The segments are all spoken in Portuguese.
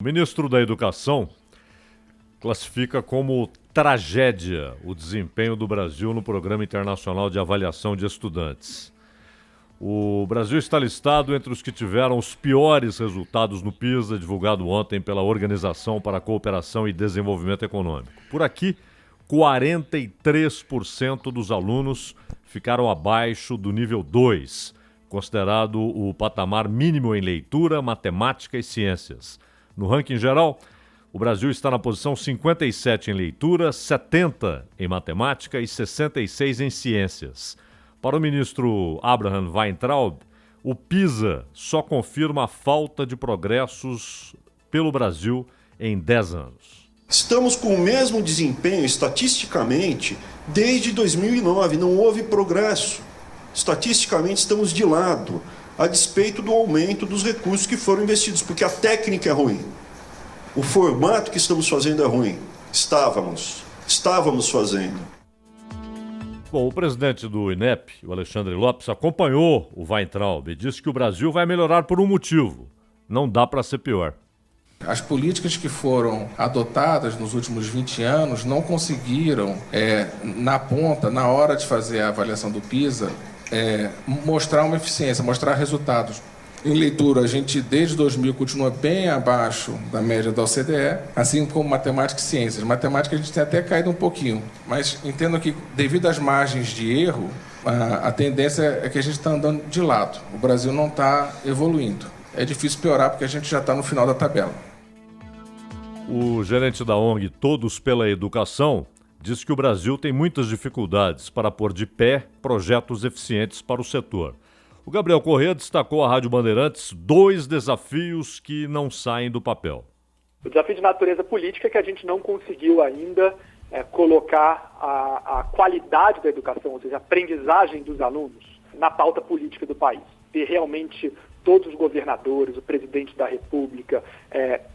O ministro da Educação classifica como tragédia o desempenho do Brasil no Programa Internacional de Avaliação de Estudantes. O Brasil está listado entre os que tiveram os piores resultados no PISA, divulgado ontem pela Organização para a Cooperação e Desenvolvimento Econômico. Por aqui, 43% dos alunos ficaram abaixo do nível 2, considerado o patamar mínimo em leitura, matemática e ciências. No ranking geral, o Brasil está na posição 57 em leitura, 70 em matemática e 66 em ciências. Para o ministro Abraham Weintraub, o PISA só confirma a falta de progressos pelo Brasil em 10 anos. Estamos com o mesmo desempenho estatisticamente desde 2009, não houve progresso. Estatisticamente estamos de lado, a despeito do aumento dos recursos que foram investidos, porque a técnica é ruim. O formato que estamos fazendo é ruim. Estávamos fazendo. Bom, o presidente do INEP, o Alexandre Lopes, acompanhou o Weintraub e disse que o Brasil vai melhorar por um motivo: não dá para ser pior. As políticas que foram adotadas nos últimos 20 anos não conseguiram, na ponta, na hora de fazer a avaliação do PISA, mostrar uma eficiência, mostrar resultados. Em leitura, a gente, desde 2000, continua bem abaixo da média da OCDE, assim como matemática e ciências. Matemática a gente tem até caído um pouquinho, mas entendo que, devido às margens de erro, a tendência é que a gente está andando de lado. O Brasil não está evoluindo. É difícil piorar porque a gente já está no final da tabela. O gerente da ONG Todos pela Educação diz que o Brasil tem muitas dificuldades para pôr de pé projetos eficientes para o setor. O Gabriel Corrêa destacou à Rádio Bandeirantes 2 desafios que não saem do papel. O desafio de natureza política é que a gente não conseguiu ainda colocar a qualidade da educação, ou seja, a aprendizagem dos alunos, na pauta política do país. Ter realmente todos os governadores, o presidente da República,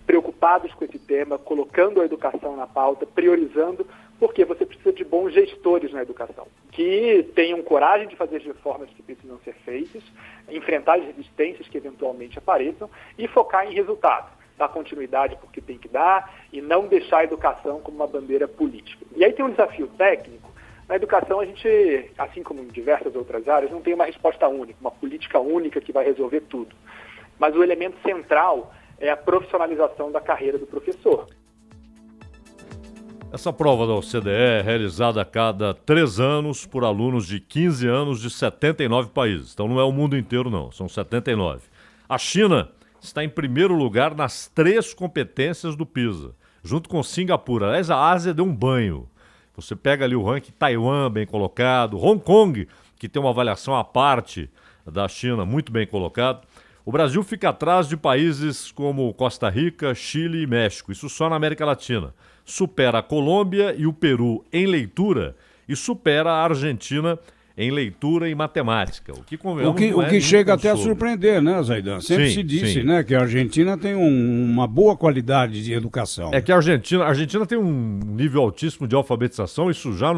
preocupados com esse tema, colocando a educação na pauta, priorizando, porque você precisa de bons gestores na educação, que tenham coragem de fazer as reformas que precisam ser feitas, enfrentar as resistências que eventualmente apareçam e focar em resultados, dar continuidade porque tem que dar e não deixar a educação como uma bandeira política. E aí tem um desafio técnico. Na educação a gente, assim como em diversas outras áreas, não tem uma resposta única, uma política única que vai resolver tudo. Mas o elemento central é a profissionalização da carreira do professor. Essa prova da OCDE é realizada a cada 3 anos por alunos de 15 anos de 79 países. Então não é o mundo inteiro não, são 79. A China está em primeiro lugar nas 3 competências do PISA, junto com Singapura. Aliás, a Ásia deu um banho. Você pega ali o ranking, Taiwan bem colocado, Hong Kong, que tem uma avaliação à parte da China, muito bem colocado. O Brasil fica atrás de países como Costa Rica, Chile e México, isso só na América Latina. Supera a Colômbia e o Peru em leitura e supera a Argentina em leitura e matemática. O que chega até a surpreender, né, Zaidan? Sempre se disse, né, que a Argentina tem uma boa qualidade de educação. É que a Argentina tem um nível altíssimo de alfabetização, isso já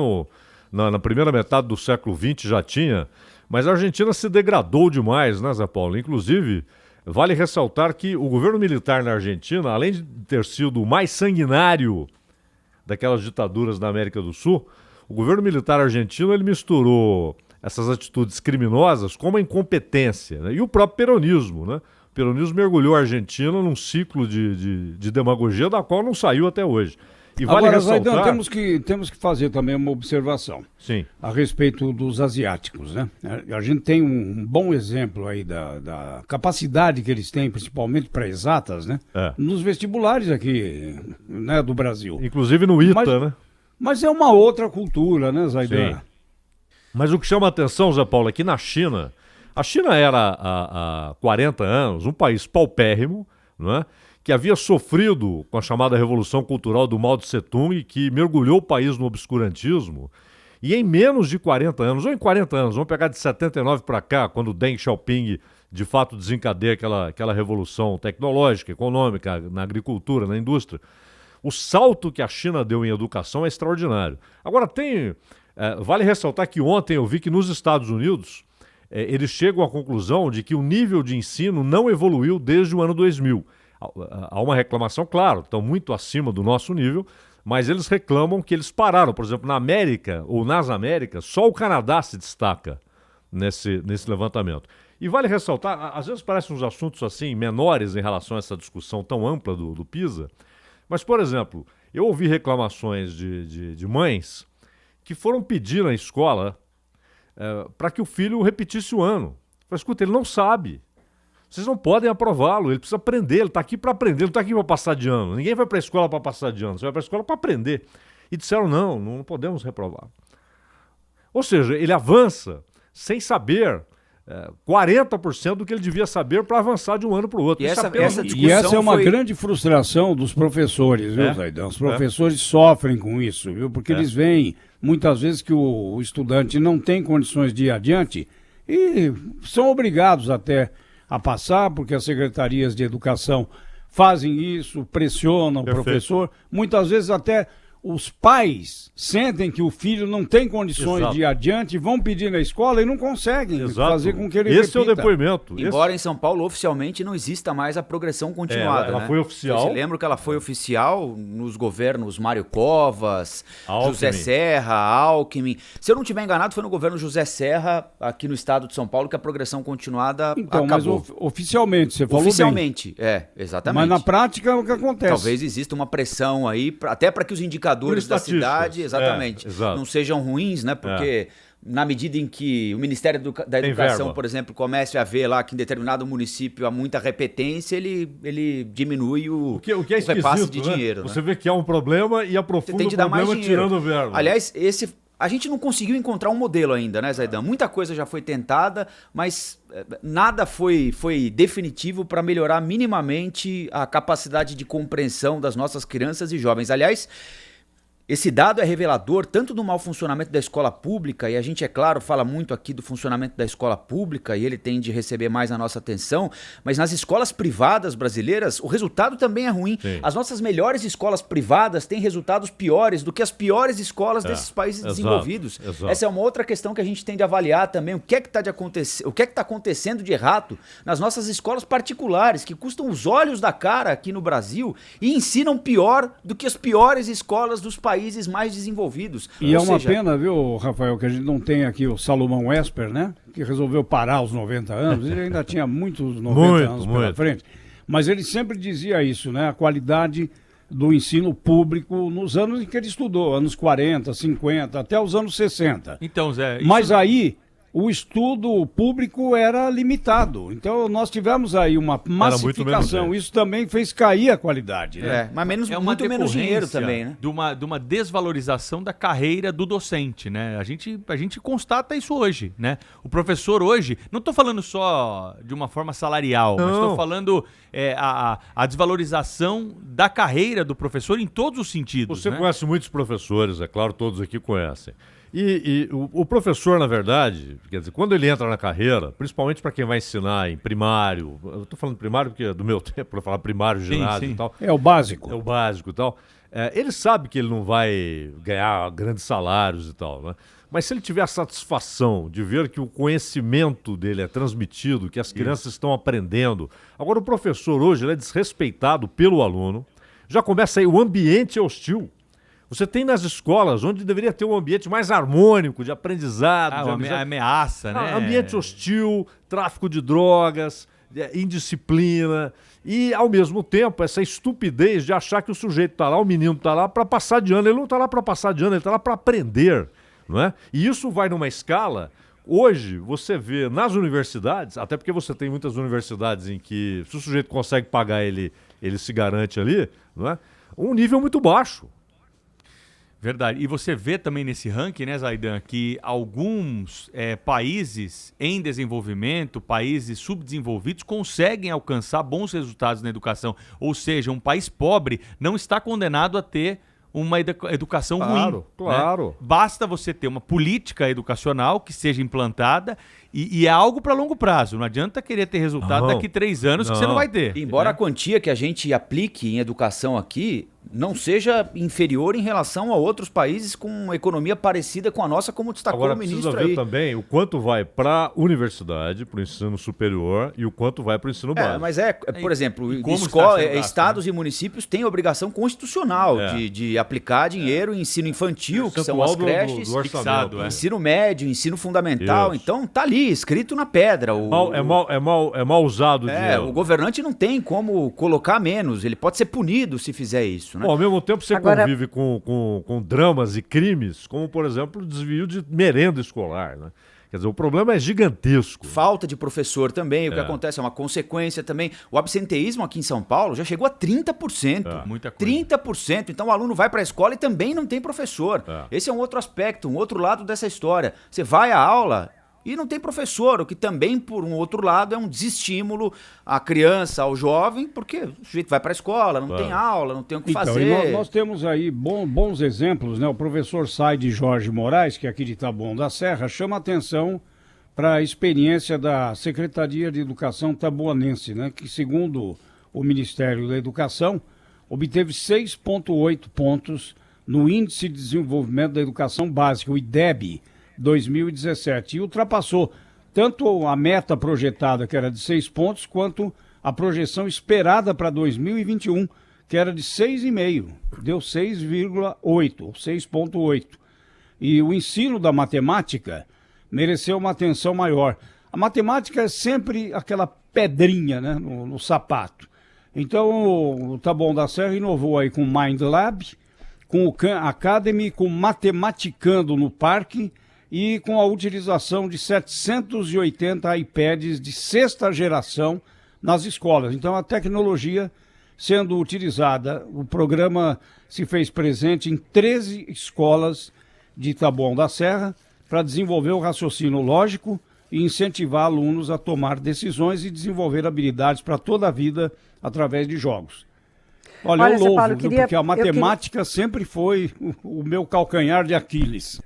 na primeira metade do século XX já tinha, mas a Argentina se degradou demais, né, Zé Paulo? Inclusive, vale ressaltar que o governo militar na Argentina, além de ter sido o mais sanguinário daquelas ditaduras da América do Sul, o governo militar argentino ele misturou essas atitudes criminosas com uma incompetência, né? E o próprio peronismo, né? O peronismo mergulhou a Argentina num ciclo de demagogia da qual não saiu até hoje. E vale agora, ressaltar... Zaidan, temos que fazer também uma observação. Sim. A respeito dos asiáticos, né? A gente tem um bom exemplo aí da capacidade que eles têm, principalmente para exatas, né? Nos vestibulares aqui, né, do Brasil. Inclusive no ITA, né? Mas é uma outra cultura, né, Zaidan? Sim. Mas o que chama a atenção, Zé Paulo, é que na China, a China era há 40 anos um país paupérrimo, não é? Que havia sofrido com a chamada Revolução Cultural do Mao Tse-tung, que mergulhou o país no obscurantismo. E em menos de 40 anos, ou em 40 anos, vamos pegar de 79 para cá, quando Deng Xiaoping de fato desencadeia aquela revolução tecnológica, econômica, na agricultura, na indústria, o salto que a China deu em educação é extraordinário. Agora, vale ressaltar que ontem eu vi que nos Estados Unidos eles chegam à conclusão de que o nível de ensino não evoluiu desde o ano 2000. há uma reclamação, claro, estão muito acima do nosso nível, mas eles reclamam que eles pararam. Por exemplo, na América, ou nas Américas, só o Canadá se destaca nesse levantamento. E vale ressaltar, às vezes parecem uns assuntos assim menores em relação a essa discussão tão ampla do PISA, mas, por exemplo, eu ouvi reclamações de mães que foram pedir na escola para que o filho repetisse o ano. Falei, escuta, ele não sabe. Vocês não podem aprová-lo, ele precisa aprender, ele está aqui para aprender, ele não está aqui para passar de ano. Ninguém vai para a escola para passar de ano, você vai para a escola para aprender. E disseram, não podemos reprovar. Ou seja, ele avança sem saber 40% do que ele devia saber para avançar de um ano para o outro. E essa é uma grande frustração dos professores, viu, Zaidan? Os professores sofrem com isso, viu? Porque eles veem muitas vezes que o estudante não tem condições de ir adiante e são obrigados até a passar, porque as secretarias de educação fazem isso, pressionam o professor, muitas vezes até os pais sentem que o filho não tem condições de ir adiante, vão pedir na escola e não conseguem fazer com que ele repita. Esse é o depoimento. Embora em São Paulo oficialmente não exista mais a progressão continuada. Ela foi oficial. Você lembra que ela foi oficial nos governos Mário Covas, José Serra, Alckmin. Se eu não estiver enganado, foi no governo José Serra, aqui no estado de São Paulo, que a progressão continuada acabou. Mas oficialmente, você falou oficialmente, exatamente. Mas na prática é o que acontece. Talvez exista uma pressão aí, até para que os indicadores da cidade, exatamente, não sejam ruins, né? Porque na medida em que o Ministério da Educação, por exemplo, comece a ver lá que em determinado município há muita repetência, ele diminui o repasse de dinheiro. Você vê que há um problema e aprofunda o problema tirando o verbo. Aliás, a gente não conseguiu encontrar um modelo ainda, né, Zaidan? Muita coisa já foi tentada, mas nada foi definitivo para melhorar minimamente a capacidade de compreensão das nossas crianças e jovens. Aliás, esse dado é revelador tanto do mau funcionamento da escola pública, e a gente, é claro, fala muito aqui do funcionamento da escola pública, e ele tem de receber mais a nossa atenção, mas nas escolas privadas brasileiras, o resultado também é ruim. Sim. As nossas melhores escolas privadas têm resultados piores do que as piores escolas desses países desenvolvidos. Exato. Essa é uma outra questão que a gente tem de avaliar também, o que é que está acontecendo de errado nas nossas escolas particulares, que custam os olhos da cara aqui no Brasil e ensinam pior do que as piores escolas dos países mais desenvolvidos. E uma pena, viu, Rafael, que a gente não tem aqui o Salomão Esper, né? Que resolveu parar aos 90 anos. Ele ainda tinha muitos 90 anos pela frente. Mas ele sempre dizia isso, né? A qualidade do ensino público nos anos em que ele estudou, anos 40, 50, até os anos 60. Então, Zé... Mas aí o estudo público era limitado. Então nós tivemos aí uma massificação. Isso também fez cair a qualidade. Né? Mas muito menos dinheiro também, né? De uma desvalorização da carreira do docente, né? A gente constata isso hoje, né? O professor hoje, não estou falando só de uma forma salarial, mas estou falando a desvalorização da carreira do professor em todos os sentidos. Você conhece muitos professores, é claro, todos aqui conhecem. E o professor, na verdade, quer dizer, quando ele entra na carreira, principalmente para quem vai ensinar em primário, eu estou falando primário porque é do meu tempo, para falar primário, ginásio e tal. É o básico. É o básico e tal. Ele sabe que ele não vai ganhar grandes salários e tal, né? Mas se ele tiver a satisfação de ver que o conhecimento dele é transmitido, que as crianças estão aprendendo. Agora, o professor hoje ele é desrespeitado pelo aluno, já começa aí o ambiente hostil. Você tem nas escolas, onde deveria ter um ambiente mais harmônico, de aprendizado. Ameaça, né? Ambiente hostil, tráfico de drogas, indisciplina. E, ao mesmo tempo, essa estupidez de achar que o sujeito está lá, o menino está lá para passar de ano. Ele não está lá para passar de ano, ele está lá para aprender. Não é? E isso vai numa escala... Hoje, você vê nas universidades, até porque você tem muitas universidades em que, se o sujeito consegue pagar, ele se garante ali, não é? Um nível muito baixo. Verdade. E você vê também nesse ranking, né, Zaidan, que alguns países em desenvolvimento, países subdesenvolvidos, conseguem alcançar bons resultados na educação. Ou seja, um país pobre não está condenado a ter uma educação ruim. Claro. Né? Basta você ter uma política educacional que seja implantada e é algo para longo prazo. Não adianta querer ter resultado daqui 3 anos que você não vai ter. Embora a quantia que a gente aplique em educação aqui não seja inferior em relação a outros países com uma economia parecida com a nossa, como destacou Agora, o ministro precisa ver aí. também o quanto vai para a universidade, para o ensino superior, e o quanto vai para o ensino básico. Mas por exemplo, como está sendo gasto, estados e municípios têm obrigação constitucional de aplicar dinheiro em ensino infantil, que são as creches, do orçamento, ensino médio, ensino fundamental. Isso. Então tá ali, escrito na pedra. É mal usado o dinheiro. O governante não tem como colocar menos, ele pode ser punido se fizer isso, né? Bom, ao mesmo tempo você convive com dramas e crimes, como, por exemplo, o desvio de merenda escolar, né? Quer dizer, o problema é gigantesco. Falta de professor também, o que acontece é uma consequência também. O absenteísmo aqui em São Paulo já chegou a 30%. Muita coisa. 30%. Então o aluno vai para a escola e também não tem professor. Esse é um outro aspecto, um outro lado dessa história. Você vai à aula e não tem professor, o que também, por um outro lado, é um desestímulo à criança, ao jovem, porque o sujeito vai para a escola, não tem aula, não tem o que fazer. E nós temos aí bons exemplos, né? O professor Saide Jorge Moraes, que é aqui de Taboão da Serra, chama atenção para a experiência da Secretaria de Educação taboanense, né? Que, segundo o Ministério da Educação, obteve 6,8 pontos no Índice de Desenvolvimento da Educação Básica, o IDEB, 2017, e ultrapassou tanto a meta projetada, que era de 6 pontos, quanto a projeção esperada para 2021, que era de 6,5, deu 6,8, 6,8. E o ensino da matemática mereceu uma atenção maior. A matemática é sempre aquela pedrinha, né, no sapato. Então o Taboão da Serra inovou aí com o Mind Lab, com o Khan Academy, com o Matematicando no Parque, e com a utilização de 780 iPads de 6ª geração nas escolas. Então, a tecnologia sendo utilizada, o programa se fez presente em 13 escolas de Taboão da Serra para desenvolver o raciocínio lógico e incentivar alunos a tomar decisões e desenvolver habilidades para toda a vida através de jogos. Olha, eu louvo, Paulo, porque a matemática sempre foi o meu calcanhar de Aquiles.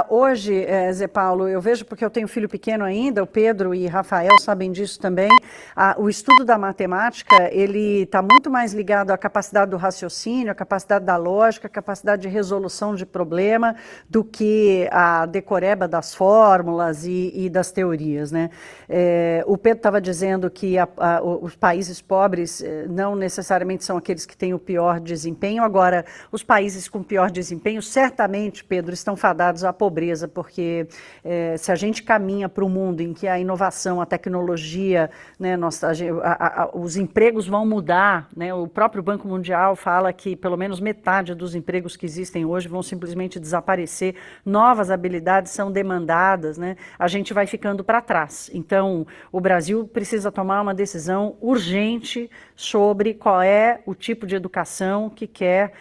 Hoje, Zé Paulo, eu vejo, porque eu tenho filho pequeno ainda, o Pedro e Rafael sabem disso também, o estudo da matemática, ele está muito mais ligado à capacidade do raciocínio, à capacidade da lógica, à capacidade de resolução de problema, do que a decoreba das fórmulas e das teorias, né? O Pedro estava dizendo que os países pobres não necessariamente são aqueles que têm o pior desempenho. Agora, os países com pior desempenho, certamente, Pedro, estão fadados à pobreza, porque se a gente caminha para um mundo em que a inovação, a tecnologia, né, os empregos vão mudar, né? O próprio Banco Mundial fala que pelo menos metade dos empregos que existem hoje vão simplesmente desaparecer, novas habilidades são demandadas, né? A gente vai ficando para trás. Então, o Brasil precisa tomar uma decisão urgente sobre qual é o tipo de educação que quer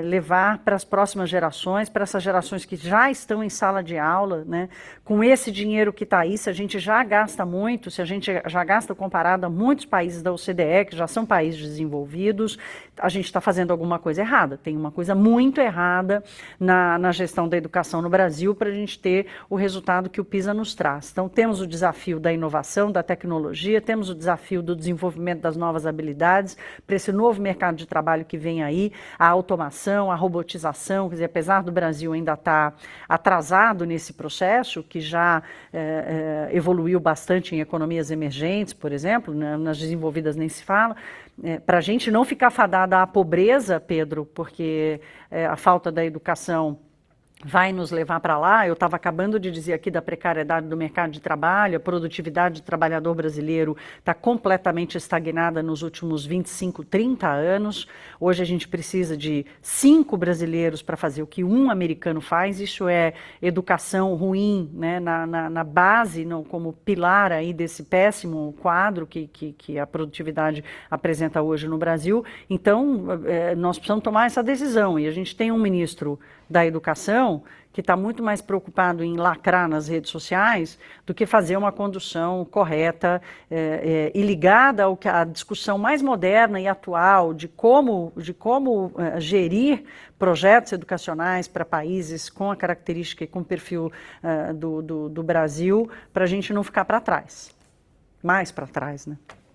levar para as próximas gerações, para essas gerações que já estão em sala de aula, né? Com esse dinheiro que está aí, se a gente já gasta muito, se a gente já gasta comparado a muitos países da OCDE, que já são países desenvolvidos, a gente está fazendo alguma coisa errada. Tem uma coisa muito errada na gestão da educação no Brasil para a gente ter o resultado que o PISA nos traz. Então, temos o desafio da inovação, da tecnologia, temos o desafio do desenvolvimento das novas habilidades, para esse novo mercado de trabalho que vem aí, a automação, a robotização, quer dizer, apesar do Brasil ainda estar atrasado nesse processo, que já evoluiu bastante em economias emergentes, por exemplo, nas desenvolvidas nem se fala, para a gente não ficar fadada à pobreza, Pedro, porque a falta da educação vai nos levar para lá. Eu estava acabando de dizer aqui da precariedade do mercado de trabalho, a produtividade do trabalhador brasileiro está completamente estagnada nos últimos 25, 30 anos. Hoje a gente precisa de 5 brasileiros para fazer o que um americano faz. Isso é educação ruim, né, na base, como pilar aí desse péssimo quadro que a produtividade apresenta hoje no Brasil. Então, nós precisamos tomar essa decisão, e a gente tem um ministro da Educação que está muito mais preocupado em lacrar nas redes sociais do que fazer uma condução correta e ligada ao que a discussão mais moderna e atual de como gerir projetos educacionais para países com a característica e com o perfil do Brasil, para a gente não ficar para trás, mais para trás, né?